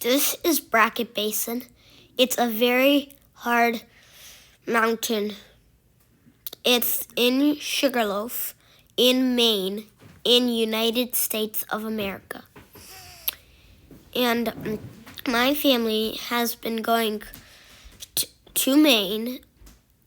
This is Bracket Basin. It's a very hard mountain. It's in Sugarloaf, in Maine, in United States of America. And my family has been going to Maine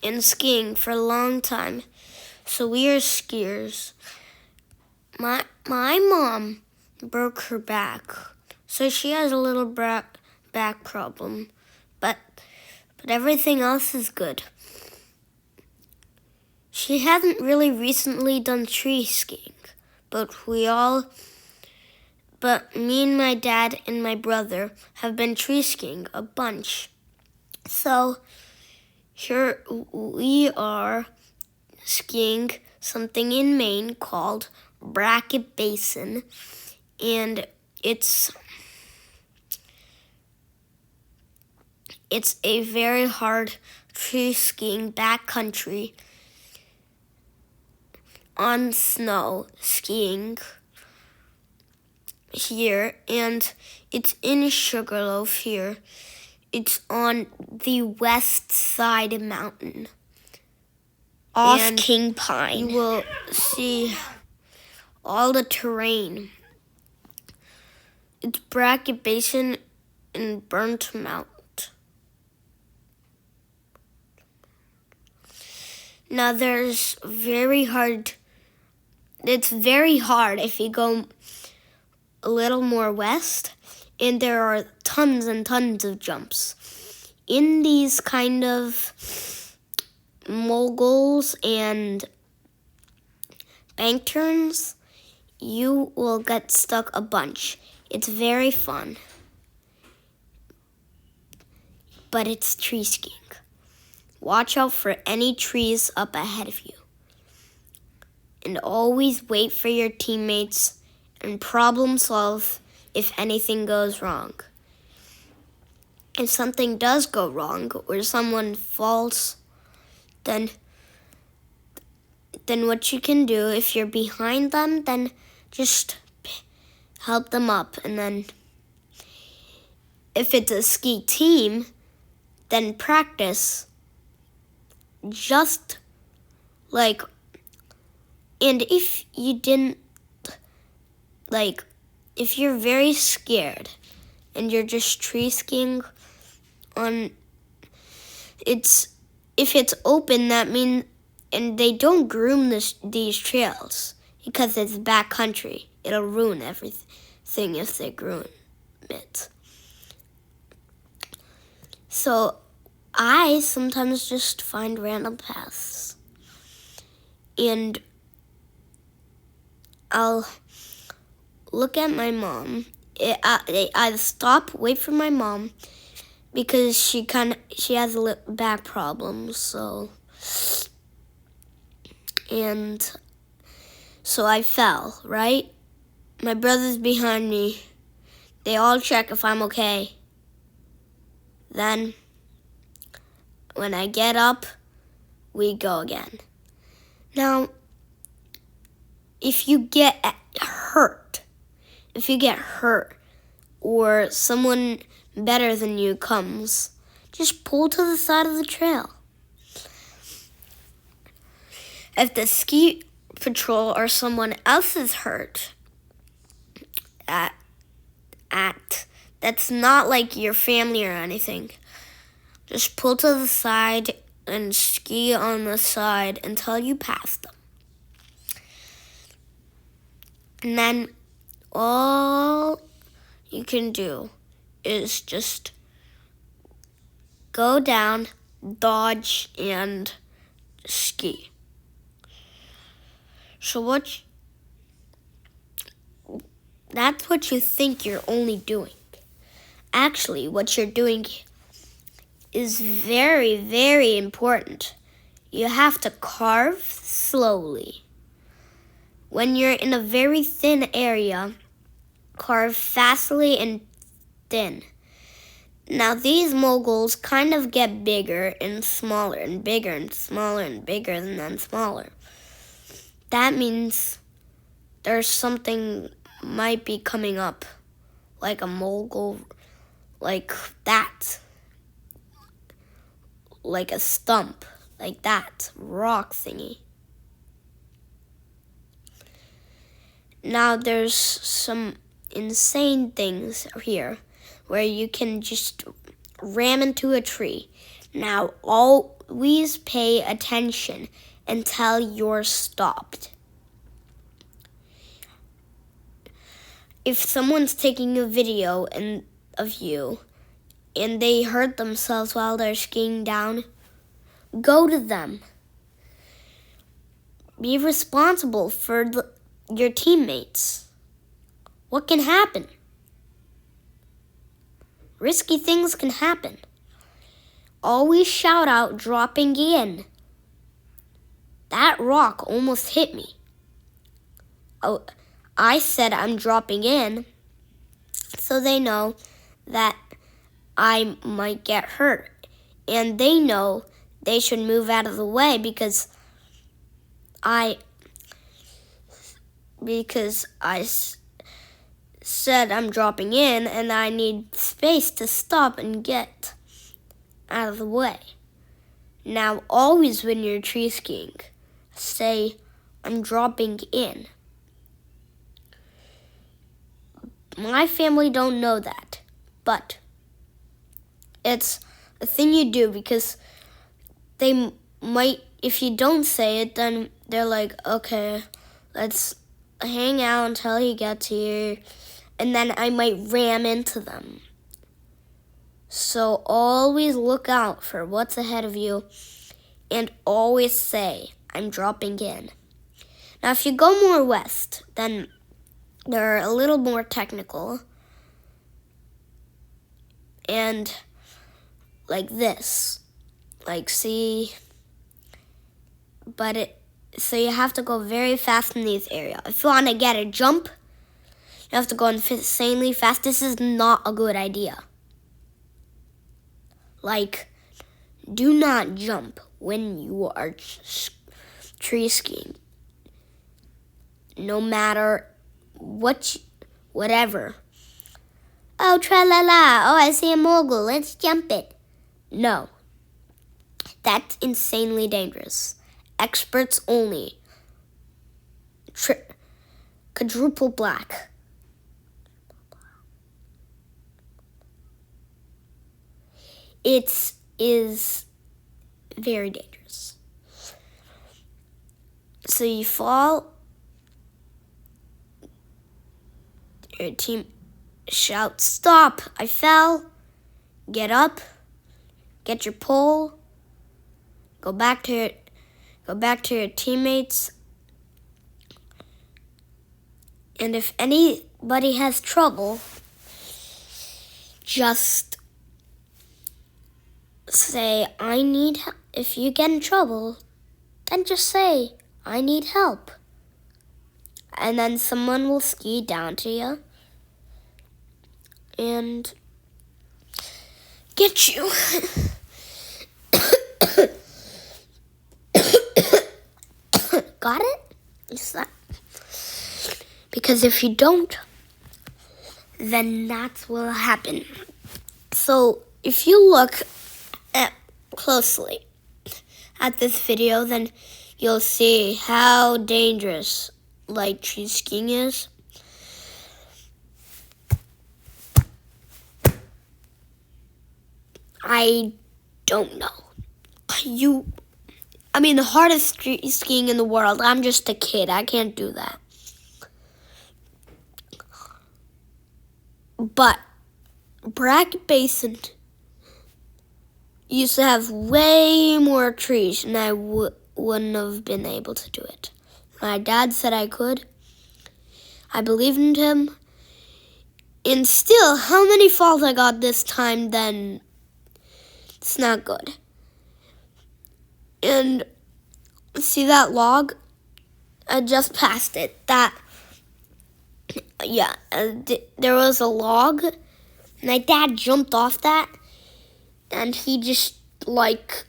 and skiing for a long time, so we are skiers. My mom broke her back, so she has a little back problem, but everything else is good. She hasn't really recently done tree skiing, but me and my dad and my brother have been tree skiing a bunch. So here we are skiing something in Maine called Bracket Basin, and it's a very hard tree skiing backcountry on snow skiing here, and it's in Sugarloaf here. It's on the west side mountain off and King Pine. You will see all the terrain. It's Bracket Basin and Burnt Mountain. Now it's very hard if you go a little more west, and there are tons and tons of jumps. In these kind of moguls and bank turns, you will get stuck a bunch. It's very fun, but it's tree skiing. Watch out for any trees up ahead of you. And always wait for your teammates and problem solve if anything goes wrong. If something does go wrong or someone falls, then what you can do, if you're behind them, then just help them up. And then if it's a ski team, then practice. And if you didn't, if you're very scared and you're just tree skiing if it's open, that means, and they don't groom these trails because it's backcountry. It'll ruin everything if they groom it. So I sometimes just find random paths, and I'll look at my mom. I stop, wait for my mom, because she has a back problem. So I fell, right? My brother's behind me. They all check if I'm okay. Then when I get up, we go again. Now, if you get hurt, or someone better than you comes, just pull to the side of the trail. If the ski patrol or someone else is hurt, that's not like your family or anything. Just pull to the side and ski on the side until you pass them. And then all you can do is just go down, dodge, and ski. So that's what you think you're only doing. Actually, what you're doing is very, very important. You have to carve slowly. When you're in a very thin area, carve fastly and thin. Now these moguls kind of get bigger and smaller and bigger and smaller and bigger and then smaller. That means there's something might be coming up, like a mogul like that. Like a stump, like that, rock thingy. Now there's some insane things here where you can just ram into a tree. Now always pay attention until you're stopped. If someone's taking a video of you and they hurt themselves while they're skiing down, go to them. Be responsible for your teammates. What can happen? Risky things can happen. Always shout out dropping in. That rock almost hit me. Oh, I said I'm dropping in so they know that I might get hurt. And they know they should move out of the way because I said I'm dropping in and I need space to stop and get out of the way. Now, always when you're tree skiing, say, I'm dropping in. My family don't know that, but it's a thing you do because they might, if you don't say it, then they're like, okay, let's hang out until he gets here, and then I might ram into them. So always look out for what's ahead of you and always say, I'm dropping in. Now, if you go more west, then they're a little more technical. And like this. Like, see, so you have to go very fast in these areas. If you want to get a jump, you have to go insanely fast. This is not a good idea. Like, do not jump when you are tree skiing. No matter whatever. Oh, tra-la-la. Oh, I see a mogul. Let's jump it. No. That's insanely dangerous. Experts only. Quadruple black. It is very dangerous. So you fall. Your team shouts, stop, I fell. Get up. Get your pole. Go back to your teammates. And if anybody has trouble, just say, I need help. If you get in trouble, then just say, I need help. And then someone will ski down to you and get you. Got it? Is that? Because if you don't, then that's what will happen. So if you look closely at this video, then you'll see how dangerous light tree skiing is. I don't know. The hardest tree skiing in the world. I'm just a kid. I can't do that. But Basin used to have way more trees, and I wouldn't have been able to do it. My dad said I could. I believed in him. And still, how many falls I got this time, then it's not good. And see that log? I just passed it. There was a log. My dad jumped off that, and he just landed,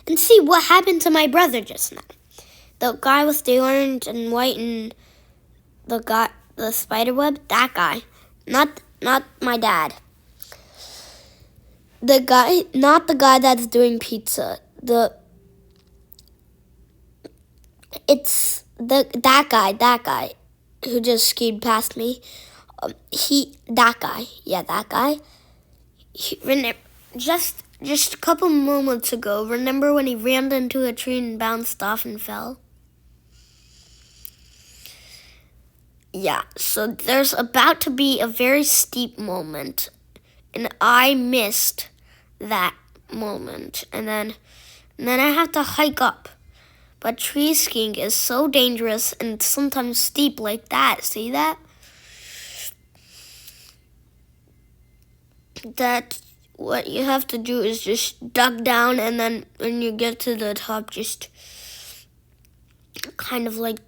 and And see what happened to my brother just now. The guy with the orange and white and the spider web, that guy. Not my dad. Not the guy that's doing pizza. It's that guy who just skied past me. That guy. Just a couple moments ago, remember when he ran into a tree and bounced off and fell? Yeah, so there's about to be a very steep moment, and I missed that moment, and then I have to hike up. But tree skiing is so dangerous and sometimes steep like that. See that? That what you have to do is just duck down, and then when you get to the top, just kind of like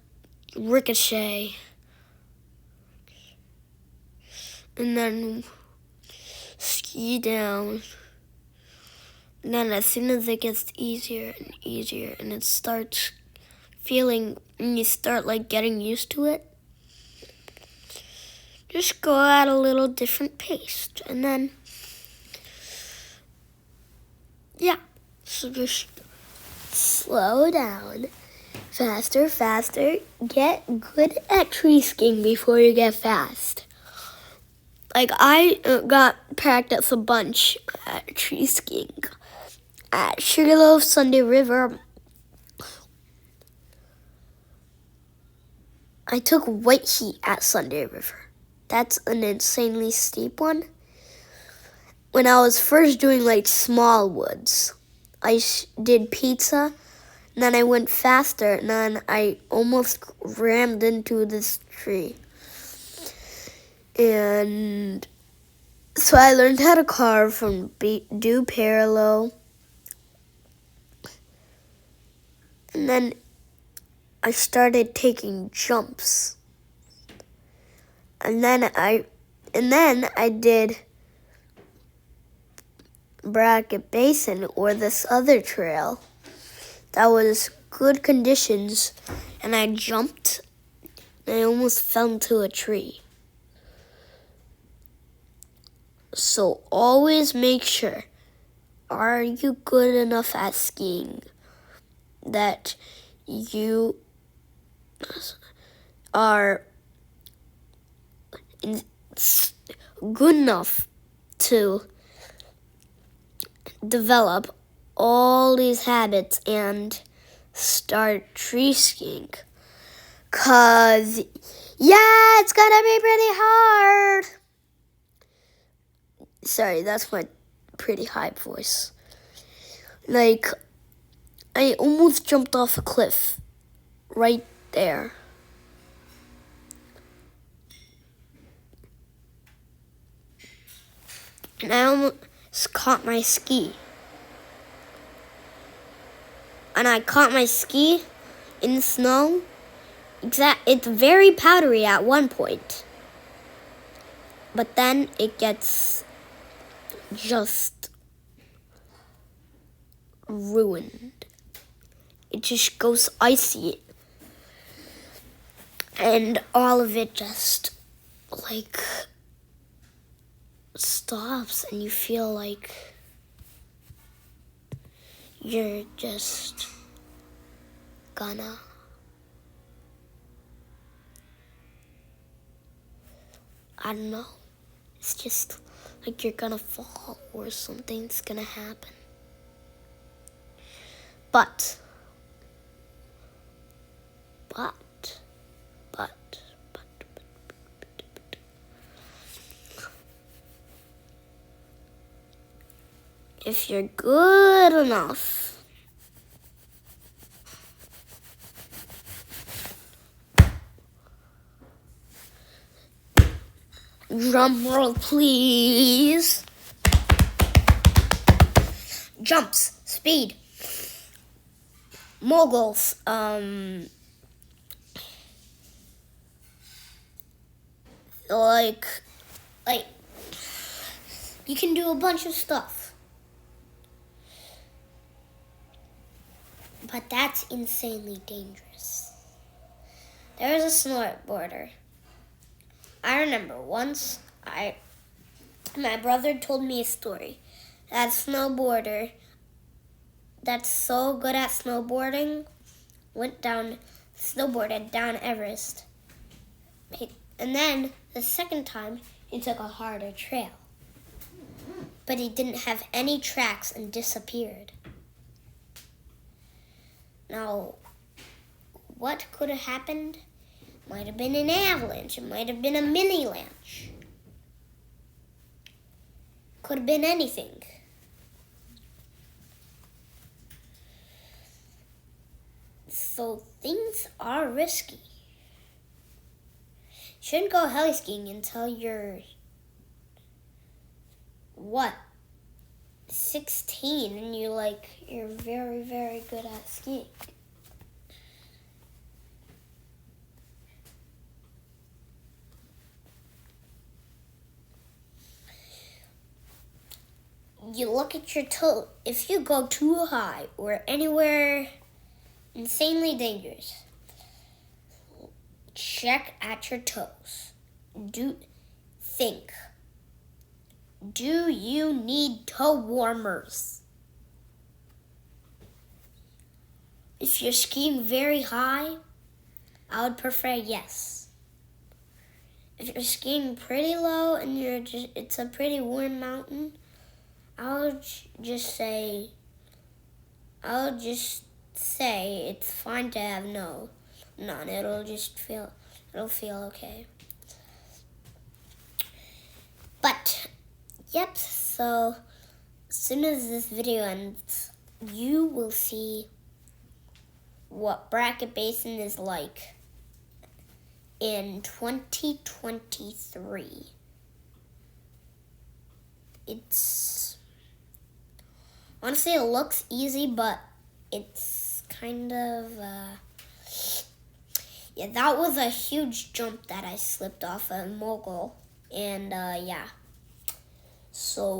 ricochet. And then ski down. And then as soon as it gets easier and easier and it starts feeling, and you start like getting used to it, just go at a little different pace. And then, yeah, so just slow down. Faster. Get good at tree skiing before you get fast. Like, I got practice a bunch at tree skiing. At Sugarloaf, Sunday River, I took white heat at Sunday River. That's an insanely steep one. When I was first doing like small woods, I did pizza, and then I went faster, and then I almost rammed into this tree. And so I learned how to carve and do parallel. And then I started taking jumps. And then I did Basin, or this other trail that was good conditions, and I jumped and I almost fell into a tree. So always make sure, are you good enough at skiing that you are good enough to develop all these habits and start tree skiing. 'Cause, yeah, it's gonna be pretty hard. Sorry, that's my pretty high voice. Like, I almost jumped off a cliff right there. And I almost caught my ski. And I caught my ski in snow. It's very powdery at one point. But then it gets just ruined. It just goes icy. And all of it just like stops, and you feel like you're just gonna I don't know. It's just like you're gonna fall or something's gonna happen. But if you're good enough, drum roll please. Jumps, speed, moguls, like you can do a bunch of stuff. But that's insanely dangerous. There was a snowboarder. I remember once my brother told me a story. That snowboarder that's so good at snowboarding snowboarded down Everest. And then the second time he took a harder trail. But he didn't have any tracks and disappeared. Now, what could have happened? Might have been an avalanche. It might have been a mini lanch. Could have been anything. So things are risky. Shouldn't go heli skiing until you're 16 and you're very, very good at skiing. You look at your toe. If you go too high or anywhere insanely dangerous, check at your toes. Think. Do you need toe warmers? If you're skiing very high, I would prefer yes. If you're skiing pretty low and it's a pretty warm mountain, I would just say it's fine to have none. It'll feel okay. But yep, so as soon as this video ends, you will see what Bracket Basin is like in 2023. Honestly, it looks easy, but it's kind of, that was a huge jump that I slipped off a mogul. And, yeah. So,